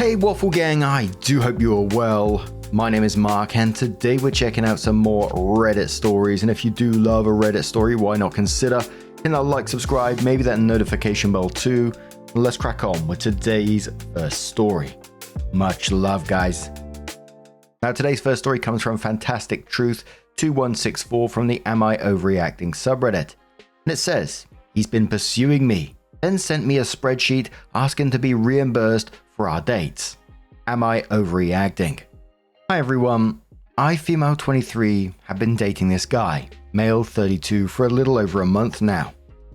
Hey Waffle Gang, I do hope you are well. My name is Mark and today we're checking out some more Reddit stories, and if you do love a Reddit story, why not consider hitting that like, subscribe, maybe that notification bell too. Let's crack on with today's first story. Much love, guys. Now today's first story comes from Fantastic Truth 2164 from the Am I Overreacting subreddit, and it says, he's been pursuing me, then sent me a spreadsheet asking to be reimbursed for our dates. Am I overreacting? Hi everyone, I, female 23, have been dating this guy, male 32, for a little over a month now.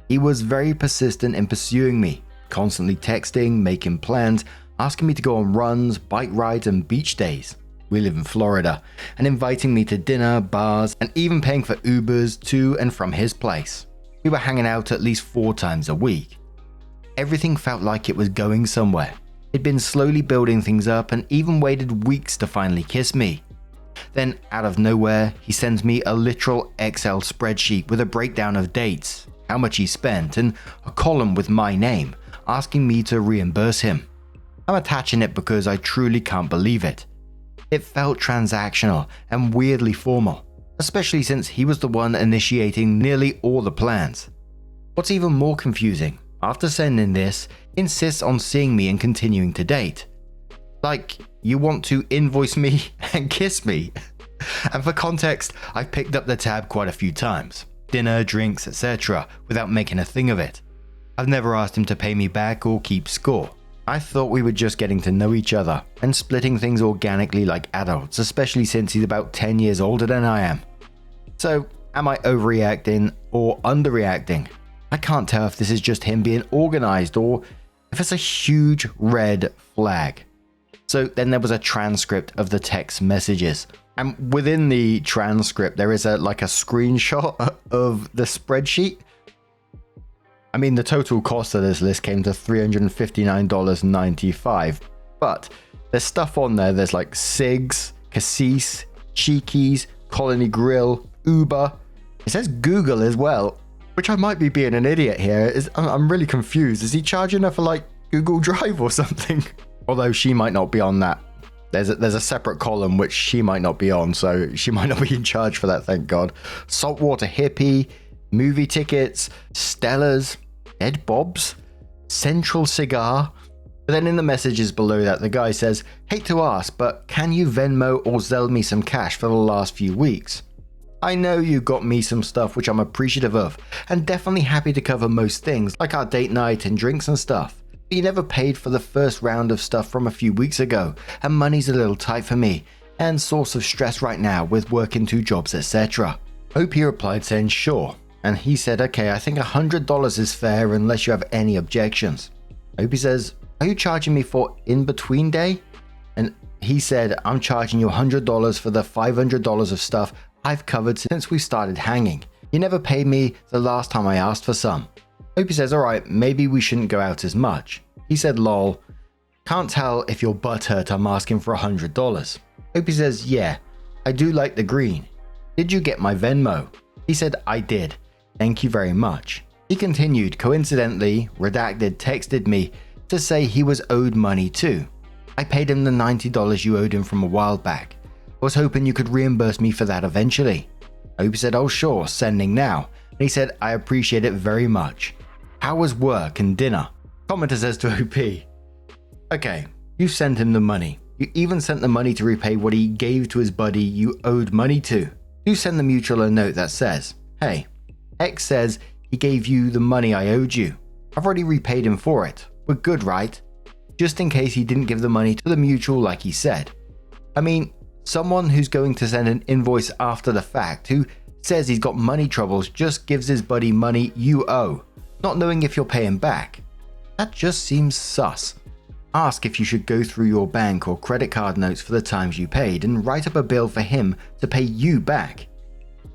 He was very persistent in pursuing me, constantly texting, making plans, asking me to go on runs, bike rides and beach days. We live in Florida, and inviting me to dinner, bars, and even paying for Ubers to and from his place. We were hanging out at least 4 times a week. Everything felt like it was going somewhere. He'd been slowly building things up and even waited weeks to finally kiss me. Then, out of nowhere, he sends me a literal Excel spreadsheet with a breakdown of dates, how much he spent, and a column with my name, asking me to reimburse him. I'm attaching it because I truly can't believe it. It felt transactional and weirdly formal, especially since he was the one initiating nearly all the plans. What's even more confusing, after sending this, insists on seeing me and continuing to date. Like, you want to invoice me and kiss me? And for context, I've picked up the tab quite a few times. Dinner, drinks, etc. without making a thing of it. I've never asked him to pay me back or keep score. I thought we were just getting to know each other and splitting things organically like adults, especially since he's about 10 years older than I am. So, am I overreacting or underreacting? I can't tell if this is just him being organized or if it's a huge red flag. So then there was a transcript of the text messages, and within the transcript there is a screenshot of the spreadsheet. I mean, the total cost of this list came to $359.95, but there's stuff on there. There's like Sigs, Cassis, Cheekies, Colony Grill, Uber. It says Google as well, which I might be being an idiot here. I'm really confused. Is he charging her for like Google Drive or something? Although she might not be on that. There's a separate column which she might not be on, so she might not be in charge for that, thank God. Saltwater Hippie, movie tickets, Stellas, Ed Bob's, Central Cigar. But then in the messages below that, the guy says, hate to ask, but can you Venmo or Zelle me some cash for the last few weeks? I know you got me some stuff which I'm appreciative of, and definitely happy to cover most things like our date night and drinks and stuff. But you never paid for the first round of stuff from a few weeks ago, and money's a little tight for me, and source of stress right now with working 2 jobs, etc. Hope he replied saying sure, and he said okay, I think $100 is fair unless you have any objections. Hope he says, are you charging me for in-between day? And he said, I'm charging you $100 for the $500 of stuff I've covered since we started hanging. You never paid me the last time I asked for some. Hope he says, alright, maybe we shouldn't go out as much. He said, lol. Can't tell if you're butthurt I'm asking for $100. Hope he says, yeah, I do like the green. Did you get my Venmo? He said, I did. Thank you very much. He continued, coincidentally, redacted, texted me to say he was owed money too. I paid him the $90 you owed him from a while back. I was hoping you could reimburse me for that eventually. Hope said, oh sure, sending now. And he said, I appreciate it very much. How was work and dinner? Commenter says to OP, okay, you sent him the money. You even sent the money to repay what he gave to his buddy you owed money to. You send the mutual a note that says, hey, X says he gave you the money I owed you. I've already repaid him for it. We're good, right? Just in case he didn't give the money to the mutual like he said. I mean, someone who's going to send an invoice after the fact, who says he's got money troubles, just gives his buddy money you owe, not knowing if you'll pay him back. That just seems sus. Ask if you should go through your bank or credit card notes for the times you paid and write up a bill for him to pay you back.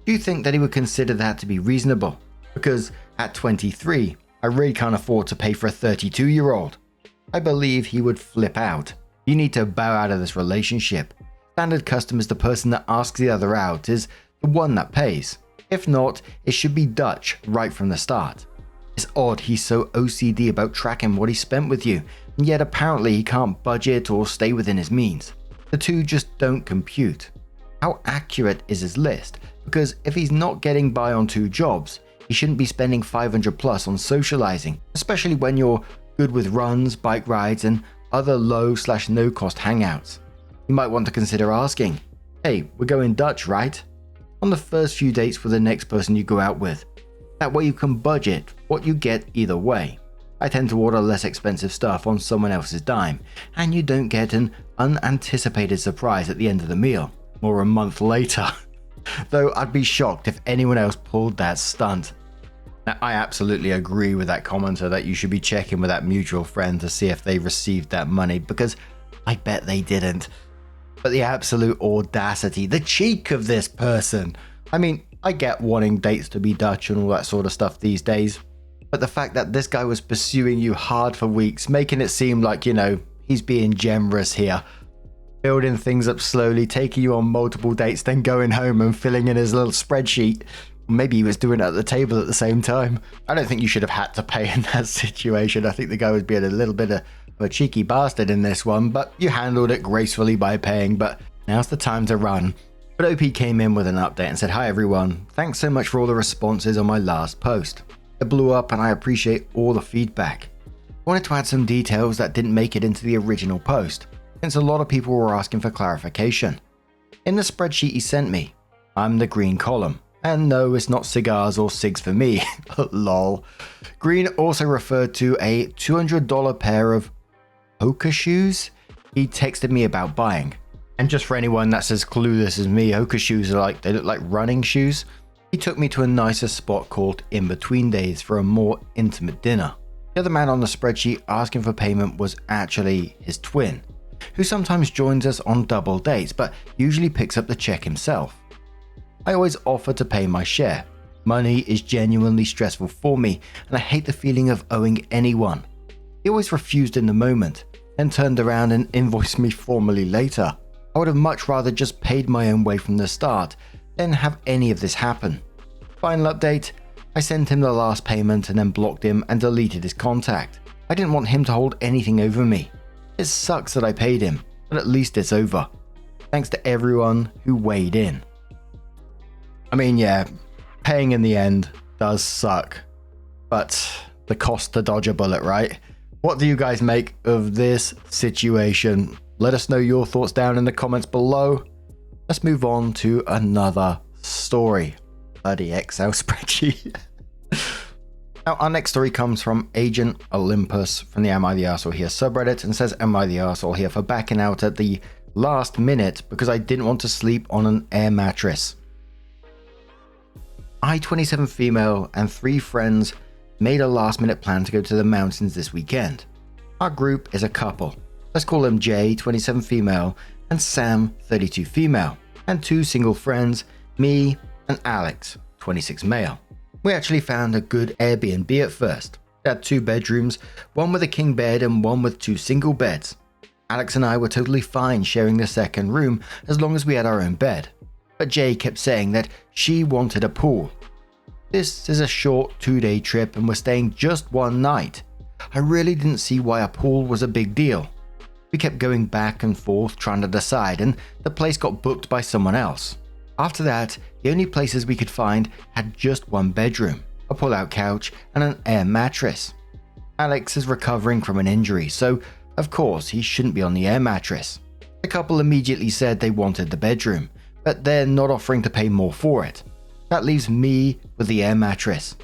Do you think that he would consider that to be reasonable? Because at 23, I really can't afford to pay for a 32-year-old. I believe he would flip out. You need to bow out of this relationship. Standard custom is the person that asks the other out is the one that pays. If not, it should be Dutch right from the start. It's odd he's so OCD about tracking what he spent with you, and yet apparently he can't budget or stay within his means. The two just don't compute. How accurate is his list? Because if he's not getting by on 2 jobs, he shouldn't be spending 500 plus on socializing, especially when you're good with runs, bike rides, and other low/no cost hangouts. You might want to consider asking, hey, we're going Dutch, right? On the first few dates with the next person you go out with. That way you can budget what you get either way. I tend to order less expensive stuff on someone else's dime, and you don't get an unanticipated surprise at the end of the meal, or a month later. Though I'd be shocked if anyone else pulled that stunt. Now, I absolutely agree with that commenter that you should be checking with that mutual friend to see if they received that money, because I bet they didn't. But the absolute audacity, the cheek of this person. I mean, I get wanting dates to be Dutch and all that sort of stuff these days, but the fact that this guy was pursuing you hard for weeks, making it seem like, he's being generous here, building things up slowly, taking you on multiple dates, then going home and filling in his little spreadsheet. Maybe he was doing it at the table at the same time. I don't think you should have had to pay in that situation. I think the guy was being a little bit of a cheeky bastard in this one, but you handled it gracefully by paying. But now's the time to run. But OP came in with an update and said, hi everyone, thanks so much for all the responses on my last post. It blew up and I appreciate all the feedback. I wanted to add some details that didn't make it into the original post, since a lot of people were asking for clarification. In the spreadsheet he sent me, I'm the green column. And no, it's not cigars or cigs for me, lol. Green also referred to a $200 pair of Hoka shoes he texted me about buying. And just for anyone that's as clueless as me, Hoka shoes they look like running shoes. He took me to a nicer spot called In Between Days for a more intimate dinner. The other man on the spreadsheet asking for payment was actually his twin, who sometimes joins us on double dates but usually picks up the check himself. I always offer to pay my share. Money is genuinely stressful for me, and I hate the feeling of owing anyone. He always refused in the moment, then turned around and invoiced me formally later. I would have much rather just paid my own way from the start than have any of this happen. Final update, I sent him the last payment and then blocked him and deleted his contact. I didn't want him to hold anything over me. It sucks that I paid him, but at least it's over. Thanks to everyone who weighed in. I mean, yeah, paying in the end does suck, but the cost to dodge a bullet, right? What do you guys make of this situation? Let us know your thoughts down in the comments below. Let's move on to another story. Bloody Excel spreadsheet. Now, our next story comes from Agent Olympus from the Am I the Arsehole Here subreddit and says, Am I the Arsehole Here for backing out at the last minute because I didn't want to sleep on an air mattress. I, 27 female, and 3 friends made a last-minute plan to go to the mountains this weekend. Our group is a couple. Let's call them Jay, 27 female, and Sam, 32 female, and 2 single friends, me and Alex, 26 male. We actually found a good Airbnb at first. It had 2 bedrooms, one with a king bed and one with 2 single beds. Alex and I were totally fine sharing the second room as long as we had our own bed. But Jay kept saying that she wanted a pool. This is a short 2-day trip and we're staying just one night. I really didn't see why a pool was a big deal. We kept going back and forth trying to decide and the place got booked by someone else. After that, the only places we could find had just 1 bedroom, a pull-out couch and an air mattress. Alex is recovering from an injury, so of course he shouldn't be on the air mattress. The couple immediately said they wanted the bedroom, but they're not offering to pay more for it. That leaves me with the air mattress.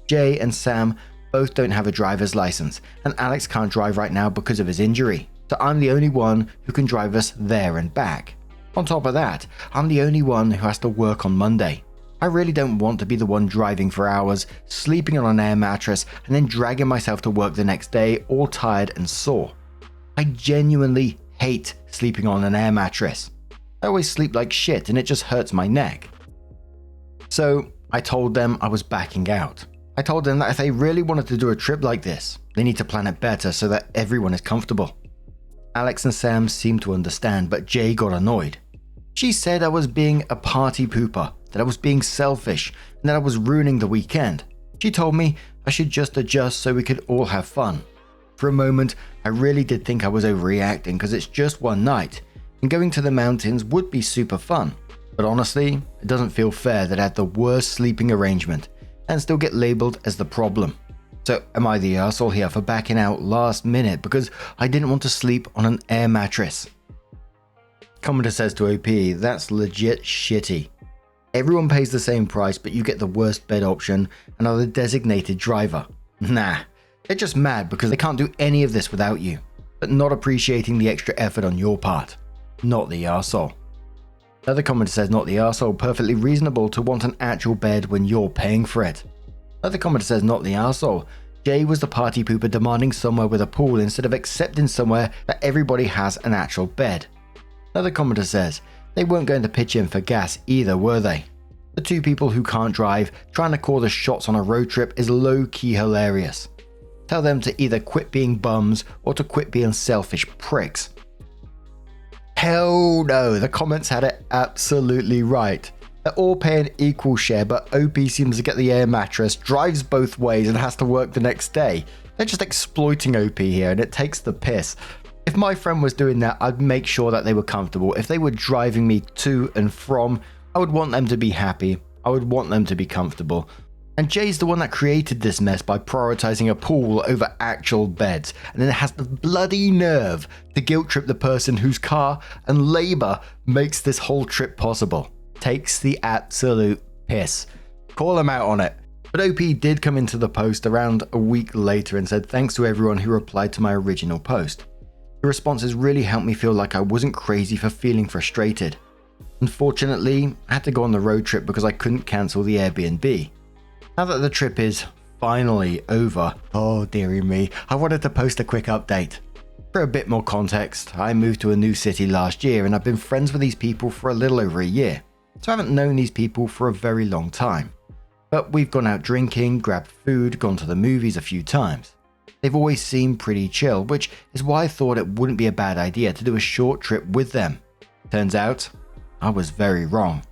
Jay and Sam both don't have a driver's license, and Alex can't drive right now because of his injury, so I'm the only one who can drive us there and back. On top of that, I'm the only one who has to work on Monday. I really don't want to be the one driving for hours, sleeping on an air mattress, and then dragging myself to work the next day all tired and sore. I genuinely hate sleeping on an air mattress. I always sleep like shit and it just hurts my neck. So I told them I was backing out. I told them that if they really wanted to do a trip like this, they need to plan it better so that everyone is comfortable. Alex and Sam seemed to understand, but Jay got annoyed. She said I was being a party pooper, that I was being selfish, and that I was ruining the weekend. She told me I should just adjust so we could all have fun. For a moment, I really did think I was overreacting because it's just one night, and going to the mountains would be super fun. But honestly, it doesn't feel fair that I had the worst sleeping arrangement and still get labelled as the problem. So am I the arsehole here for backing out last minute because I didn't want to sleep on an air mattress? Commenter says to OP, that's legit shitty. Everyone pays the same price, but you get the worst bed option and are the designated driver. Nah, they're just mad because they can't do any of this without you, but not appreciating the extra effort on your part. Not the arsehole. Another commenter says, not the arsehole, perfectly reasonable to want an actual bed when you're paying for it. Another commenter says, not the arsehole. Jay was the party pooper demanding somewhere with a pool instead of accepting somewhere that everybody has an actual bed. Another commenter says, they weren't going to pitch in for gas either, were they? The two people who can't drive trying to call the shots on a road trip is low-key hilarious. Tell them to either quit being bums or to quit being selfish pricks. Hell no, the comments had it absolutely right. They're all paying equal share, but OP seems to get the air mattress, drives both ways and has to work the next day. They're just exploiting OP here and it takes the piss. If my friend was doing that, I'd make sure that they were comfortable. If they were driving me to and from, I would want them to be happy. I would want them to be comfortable. And Jay's the one that created this mess by prioritizing a pool over actual beds, and then has the bloody nerve to guilt trip the person whose car and labor makes this whole trip possible. Takes the absolute piss. Call him out on it. But OP did come into the post around a week later and said thanks to everyone who replied to my original post. The responses really helped me feel like I wasn't crazy for feeling frustrated. Unfortunately, I had to go on the road trip because I couldn't cancel the Airbnb. Now that the trip is finally over, oh dearie me, I wanted to post a quick update. For a bit more context, I moved to a new city last year and I've been friends with these people for a little over a year. So I haven't known these people for a very long time. But we've gone out drinking, grabbed food, gone to the movies a few times. They've always seemed pretty chill, which is why I thought it wouldn't be a bad idea to do a short trip with them. Turns out, I was very wrong.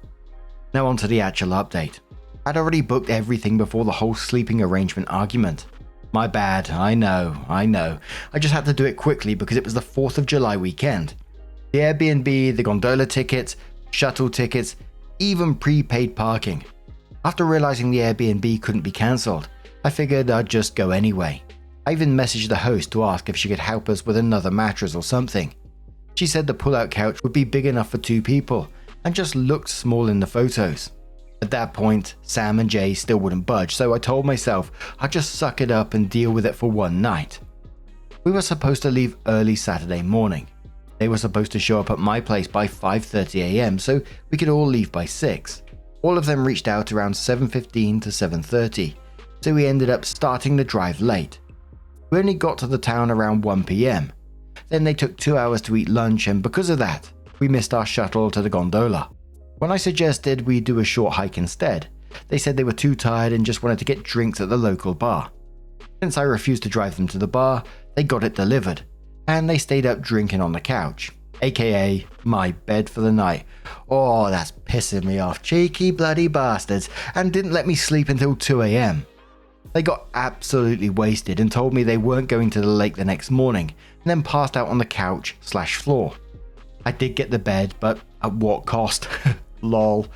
Now on to the actual update. I'd already booked everything before the whole sleeping arrangement argument. My bad, I know. I just had to do it quickly because it was the 4th of July weekend. The Airbnb, the gondola tickets, shuttle tickets, even prepaid parking. After realizing the Airbnb couldn't be cancelled, I figured I'd just go anyway. I even messaged the host to ask if she could help us with another mattress or something. She said the pull-out couch would be big enough for 2 people and just looked small in the photos. At that point, Sam and Jay still wouldn't budge, so I told myself I'd just suck it up and deal with it for one night. We were supposed to leave early Saturday morning. They were supposed to show up at my place by 5:30 AM so we could all leave by 6. All of them reached out around 7:15 to 7:30, so we ended up starting the drive late. We only got to the town around 1 PM. Then they took 2 hours to eat lunch, and because of that, we missed our shuttle to the gondola. When I suggested we do a short hike instead, they said they were too tired and just wanted to get drinks at the local bar. Since I refused to drive them to the bar, they got it delivered, and they stayed up drinking on the couch, aka my bed for the night. Oh, that's pissing me off, cheeky bloody bastards, and didn't let me sleep until 2 AM. They got absolutely wasted and told me they weren't going to the lake the next morning, and then passed out on the couch/floor. I did get the bed, but at what cost? Lol.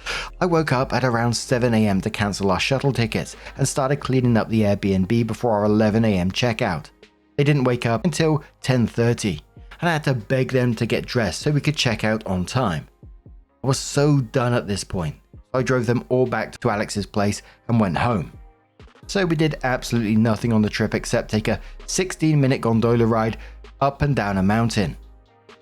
I woke up at around 7 AM to cancel our shuttle tickets and started cleaning up the Airbnb before our 11 AM checkout. They didn't wake up until 10:30, and I had to beg them to get dressed so we could check out on time. I was so done at this point, so I drove them all back to Alex's place and went home. So we did absolutely nothing on the trip except take a 16-minute gondola ride up and down a mountain.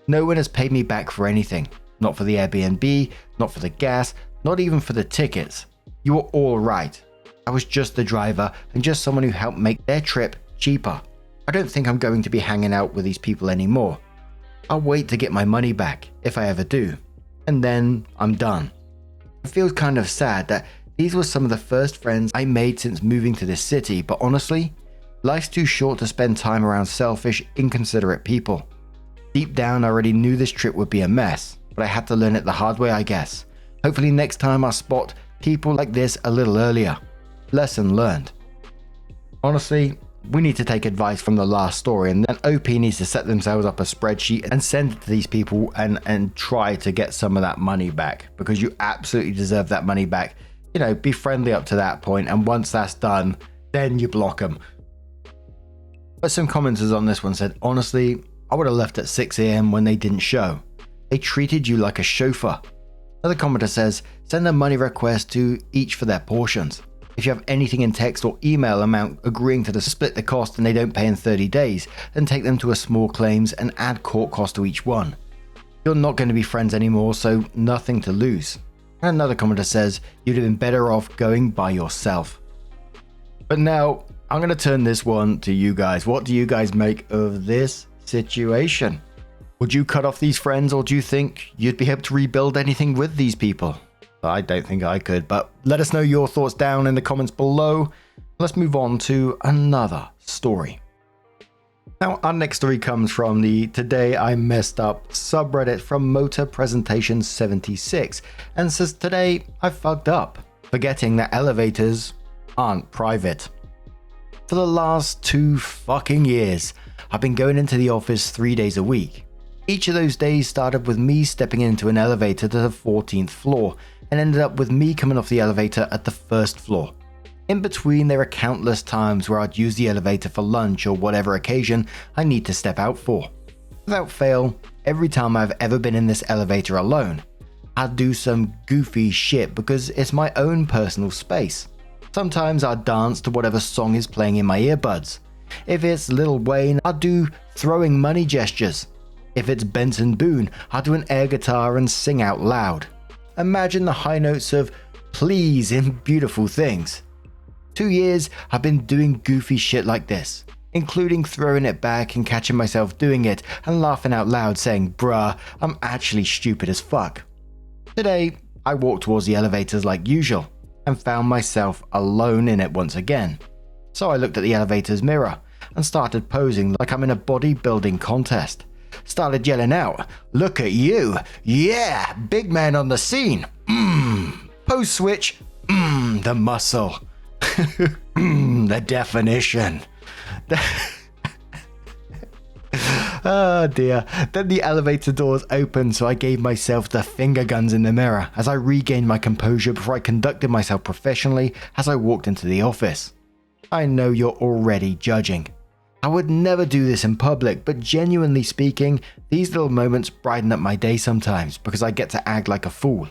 No one has paid me back for anything. Not for the Airbnb, not for the gas, not even for the tickets. You were all right. I was just the driver and just someone who helped make their trip cheaper. I don't think I'm going to be hanging out with these people anymore. I'll wait to get my money back, if I ever do. And then I'm done. It feels kind of sad that these were some of the first friends I made since moving to this city, but honestly, life's too short to spend time around selfish, inconsiderate people. Deep down, I already knew this trip would be a mess, but I had to learn it the hard way, I guess. Hopefully next time I'll spot people like this a little earlier. Lesson learned. Honestly, we need to take advice from the last story, and then OP needs to set themselves up a spreadsheet and send it to these people and try to get some of that money back, because you absolutely deserve that money back. You know, be friendly up to that point, and once that's done, then you block them. But some commenters on this one said, honestly, I would have left at 6 a.m. when they didn't show. They treated you like a chauffeur. Another commenter says, send a money request to each for their portions. If you have anything in text or email amount agreeing to split the cost and they don't pay in 30 days, then take them to a small claims and add court cost to each one. You're not going to be friends anymore, so nothing to lose. And another commenter says, you'd have been better off going by yourself. But now, I'm going to turn this one to you guys. What do you guys make of this situation? Would you cut off these friends, or do you think you'd be able to rebuild anything with these people? I don't think I could, but let us know your thoughts down in the comments below. Let's move on to another story. Now, our next story comes from the Today I Messed Up subreddit from Motor Presentation 76 and says, today I fucked up, forgetting that elevators aren't private. For the last 2 fucking years, I've been going into the office 3 days a week. Each of those days started with me stepping into an elevator to the 14th floor and ended up with me coming off the elevator at the 1st floor. In between, there are countless times where I'd use the elevator for lunch or whatever occasion I need to step out for. Without fail, every time I've ever been in this elevator alone, I'd do some goofy shit because it's my own personal space. Sometimes I'd dance to whatever song is playing in my earbuds. If it's Lil Wayne, I'd do throwing money gestures. If it's Benson Boone, I'd do an air guitar and sing out loud. Imagine the high notes of please in beautiful things. 2 years I've been doing goofy shit like this, including throwing it back and catching myself doing it and laughing out loud saying, bruh, I'm actually stupid as fuck. Today, I walked towards the elevators like usual and found myself alone in it once again. So I looked at the elevator's mirror and started posing like I'm in a bodybuilding contest. Started yelling out, look at you, yeah, big man on the scene, pose switch, the muscle, the definition. Oh dear. Then the elevator doors opened, so I gave myself the finger guns in the mirror as I regained my composure before I conducted myself professionally as I walked into the office. I know you're already judging. I would never do this in public, but genuinely speaking, these little moments brighten up my day sometimes because I get to act like a fool.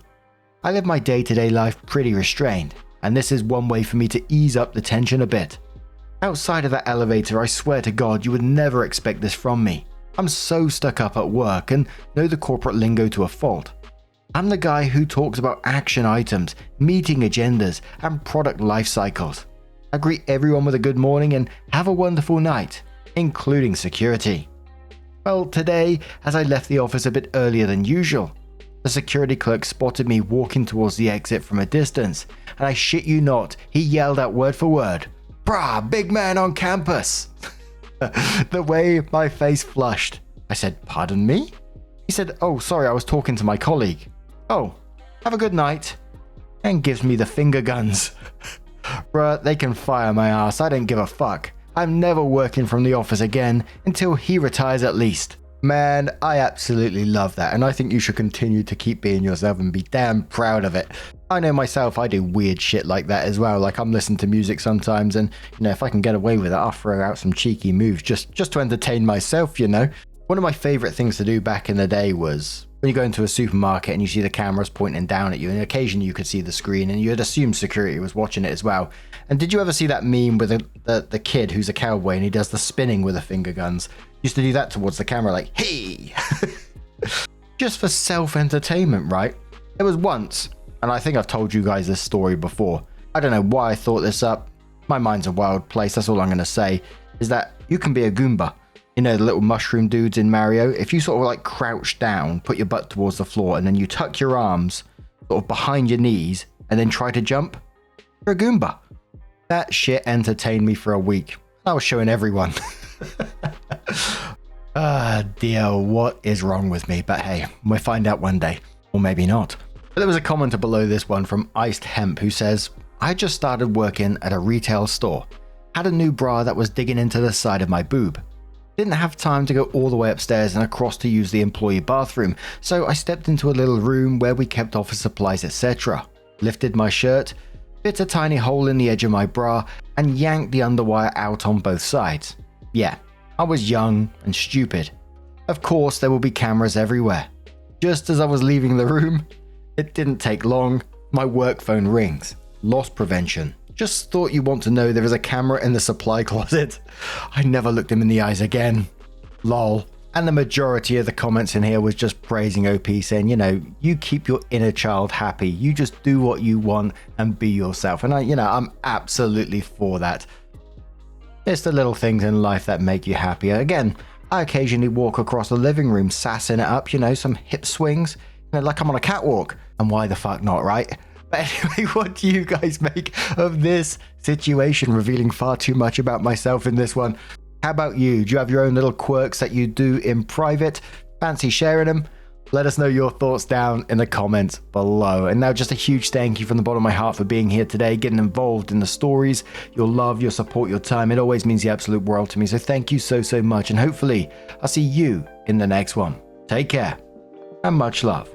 I live my day-to-day life pretty restrained, and this is one way for me to ease up the tension a bit. Outside of that elevator, I swear to God, you would never expect this from me. I'm so stuck up at work and know the corporate lingo to a fault. I'm the guy who talks about action items, meeting agendas, and product life cycles. I greet everyone with a good morning and have a wonderful night, including security. Well, today, as I left the office a bit earlier than usual, the security clerk spotted me walking towards the exit from a distance, and I shit you not, he yelled out word for word, "Brah, big man on campus!" The way my face flushed. I said, "Pardon me?" He said, "Oh, sorry, I was talking to my colleague." "Oh, have a good night," and gives me the finger guns. Bruh, they can fire my ass, I don't give a fuck. I'm never working from the office again until he retires at least. Man, I absolutely love that, and I think you should continue to keep being yourself and be damn proud of it. I know myself, I do weird shit like that as well, like I'm listening to music sometimes and, you know, if I can get away with it, I'll throw out some cheeky moves just to entertain myself, you know. One of my favorite things to do back in the day was when you go into a supermarket and you see the cameras pointing down at you, and occasionally you could see the screen and you'd assume security was watching it as well. And did you ever see that meme with the kid who's a cowboy and he does the spinning with the finger guns? Used to do that towards the camera like, hey! Just for self-entertainment, right? It was once, and I think I've told you guys this story before. I don't know why I thought this up. My mind's a wild place, that's all I'm going to say, is that you can be a Goomba. You know, the little mushroom dudes in Mario? If you sort of like crouch down, put your butt towards the floor, and then you tuck your arms sort of behind your knees, and then try to jump, you're a Goomba. That shit entertained me for a week. I was showing everyone. Ah dear, what is wrong with me? But hey, we'll find out one day. Or maybe not. But there was a commenter below this one from Iced Hemp who says, I just started working at a retail store. had a new bra that was digging into the side of my boob. Didn't have time to go all the way upstairs and across to use the employee bathroom, so I stepped into a little room where we kept office supplies, etc. Lifted my shirt, bit a tiny hole in the edge of my bra, and yanked the underwire out on both sides. Yeah, I was young and stupid. Of course, there will be cameras everywhere. Just as I was leaving the room, it didn't take long, my work phone rings. Loss prevention. Just thought you want to know there is a camera in the supply closet. I never looked him in the eyes again. Lol. And the majority of the comments in here was just praising OP, saying, you keep your inner child happy. You just do what you want and be yourself. And I'm absolutely for that. It's the little things in life that make you happier. Again, I occasionally walk across the living room, sassing it up, some hip swings, like I'm on a catwalk. And why the fuck not, right? But anyway, what do you guys make of this situation? Revealing far too much about myself in this one. How about you? Do you have your own little quirks that you do in private? Fancy sharing them? Let us know your thoughts down in the comments below. And now just a huge thank you from the bottom of my heart for being here today, getting involved in the stories, your love, your support, your time. It always means the absolute world to me. So thank you so much. And hopefully I'll see you in the next one. Take care and much love.